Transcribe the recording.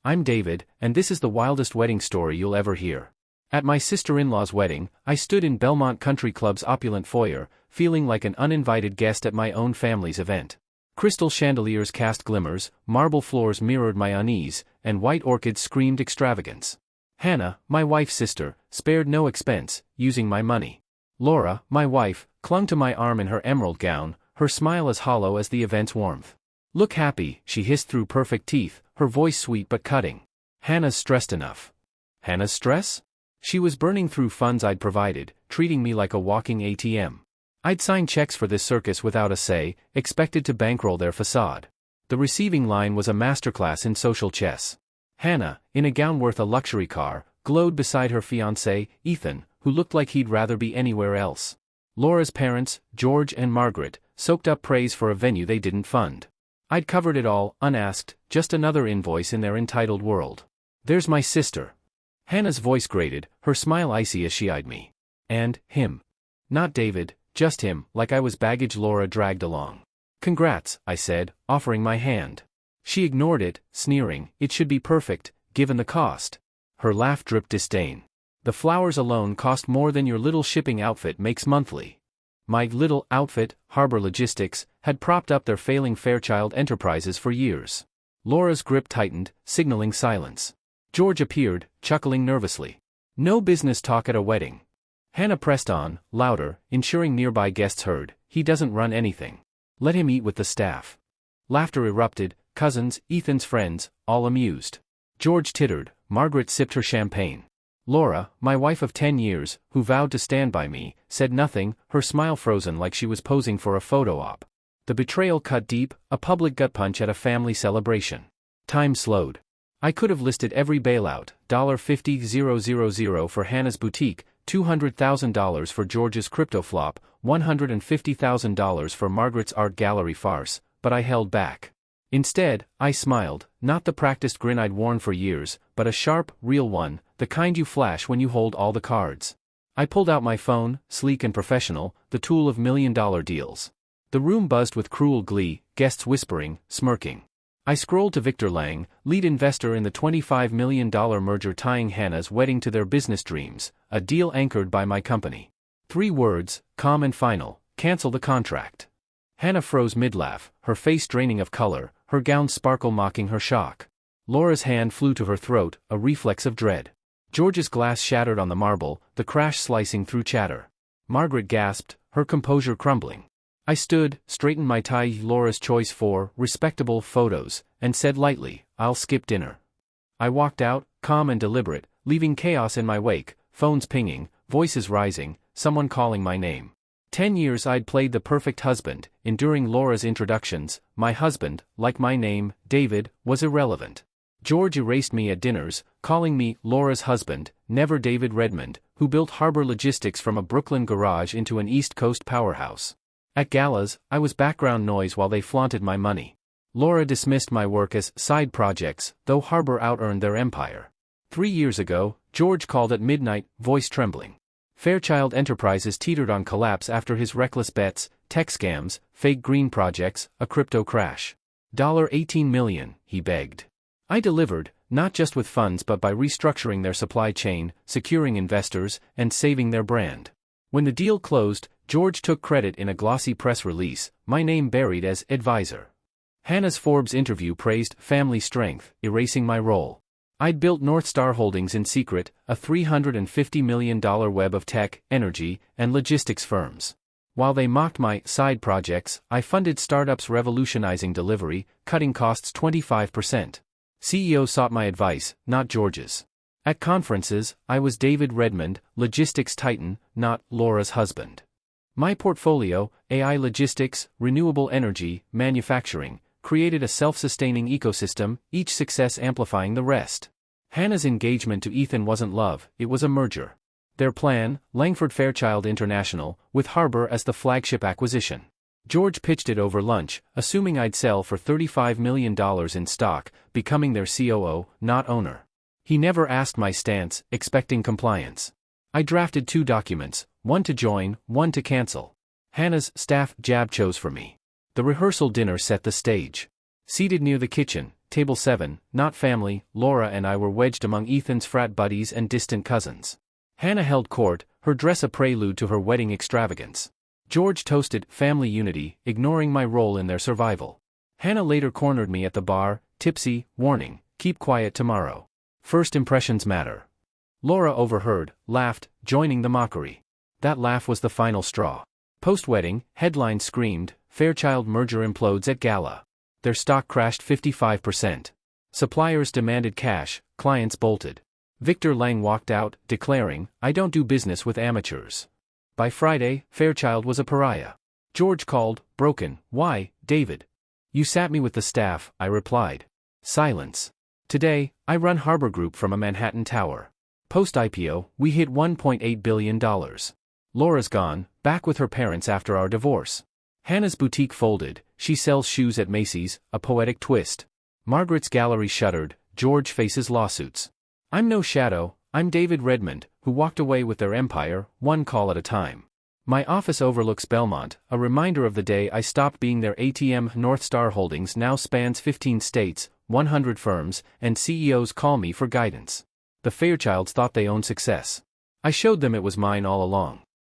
I'm David, and this is the wildest wedding story you'll ever hear. At my sister-in-law's wedding, I stood in Belmont Country Club's opulent foyer, feeling like an uninvited guest at my own family's event. Crystal chandeliers cast glimmers, marble floors mirrored my unease, and white orchids screamed extravagance. Hannah, my wife's sister, spared no expense, using my money. Laura, my wife, clung to my arm in her emerald gown, her smile as hollow as the event's warmth. "Look happy," she hissed through perfect teeth, her voice sweet but cutting. "Hannah's stressed enough." Hannah's stress? She was burning through funds I'd provided, treating me like a walking ATM. I'd sign checks for this circus without a say, expected to bankroll their facade. The receiving line was a masterclass in social chess. Hannah, in a gown worth a luxury car, glowed beside her fiancé, Ethan, who looked like he'd rather be anywhere else. Laura's parents, George and Margaret, soaked up praise for a venue they didn't fund. I'd covered it all, unasked, just another invoice in their entitled world. "There's my sister." Hannah's voice grated, her smile icy as she eyed me. "And him. Not David, just him," like I was baggage Laura dragged along. "Congrats," I said, offering my hand. She ignored it, sneering, "It should be perfect, given the cost." Her laugh dripped disdain. "The flowers alone cost more than your little shipping outfit makes monthly." My little outfit, Harbor Logistics, had propped up their failing Fairchild Enterprises for years. Laura's grip tightened, signaling silence. George appeared, chuckling nervously. "No business talk at a wedding." Hannah pressed on, louder, ensuring nearby guests heard, "He doesn't run anything. Let him eat with the staff." Laughter erupted, cousins, Ethan's friends, all amused. George tittered, Margaret sipped her champagne. Laura, my wife of 10 years, who vowed to stand by me, said nothing, her smile frozen like she was posing for a photo op. The betrayal cut deep, a public gut punch at a family celebration. Time slowed. I could have listed every bailout, $50,000 for Hannah's boutique, $200,000 for George's crypto flop, $150,000 for Margaret's art gallery farce, but I held back. Instead, I smiled, not the practiced grin I'd worn for years, but a sharp, real one, the kind you flash when you hold all the cards. I pulled out my phone, sleek and professional, the tool of million-dollar deals. The room buzzed with cruel glee, guests whispering, smirking. I scrolled to Victor Lang, lead investor in the $25 million merger tying Hannah's wedding to their business dreams, a deal anchored by my company. 3 words, calm and final: cancel the contract. Hannah froze mid-laugh, her face draining of color, her gown sparkle mocking her shock. Laura's hand flew to her throat, a reflex of dread. George's glass shattered on the marble, the crash slicing through chatter. Margaret gasped, her composure crumbling. I stood, straightened my tie, Laura's choice for respectable photos, and said lightly, "I'll skip dinner." I walked out, calm and deliberate, leaving chaos in my wake, phones pinging, voices rising, someone calling my name. 10 years I'd played the perfect husband, enduring Laura's introductions. My husband, like my name, David, was irrelevant. George erased me at dinners, calling me Laura's husband, never David Redmond, who built Harbor Logistics from a Brooklyn garage into an East Coast powerhouse. At galas, I was background noise while they flaunted my money. Laura dismissed my work as side projects, though Harbor out-earned their empire. 3 years ago, George called at midnight, voice trembling. Fairchild Enterprises teetered on collapse after his reckless bets, tech scams, fake green projects, a crypto crash. $18 million, he begged. I delivered, not just with funds but by restructuring their supply chain, securing investors, and saving their brand. When the deal closed, George took credit in a glossy press release, my name buried as advisor. Hannah's Forbes interview praised family strength, erasing my role. I'd built North Star Holdings in secret, a $350 million web of tech, energy, and logistics firms. While they mocked my side projects, I funded startups revolutionizing delivery, cutting costs 25%. CEOs sought my advice, not George's. At conferences, I was David Redmond, logistics titan, not Laura's husband. My portfolio, AI logistics, renewable energy, manufacturing, created a self-sustaining ecosystem, each success amplifying the rest. Hannah's engagement to Ethan wasn't love, it was a merger. Their plan, Langford Fairchild International, with Harbor as the flagship acquisition. George pitched it over lunch, assuming I'd sell for $35 million in stock, becoming their COO, not owner. He never asked my stance, expecting compliance. I drafted 2 documents, one to join, one to cancel. Hannah's staff jab chose for me. The rehearsal dinner set the stage. Seated near the kitchen, table 7, not family, Laura and I were wedged among Ethan's frat buddies and distant cousins. Hannah held court, her dress a prelude to her wedding extravagance. George toasted family unity, ignoring my role in their survival. Hannah later cornered me at the bar, tipsy, warning, keep quiet tomorrow. First impressions matter. Laura overheard, laughed, joining the mockery. That laugh was the final straw. Post-wedding, headlines screamed, Fairchild merger implodes at gala. Their stock crashed 55%. Suppliers demanded cash, clients bolted. Victor Lang walked out, declaring, I don't do business with amateurs. By Friday, Fairchild was a pariah. George called, broken, why, David? You sat me with the staff, I replied. Silence. Today, I run Harbor Group from a Manhattan tower. Post-IPO, we hit $1.8 billion. Laura's gone, back with her parents after our divorce. Hannah's boutique folded, she sells shoes at Macy's, a poetic twist. Margaret's gallery shuttered, George faces lawsuits. I'm no shadow, I'm David Redmond, who walked away with their empire, one call at a time. My office overlooks Belmont, a reminder of the day I stopped being their ATM. North Star Holdings now spans 15 states, 100 firms, and CEOs call me for guidance. The Fairchilds thought they owned success. I showed them it was mine all along.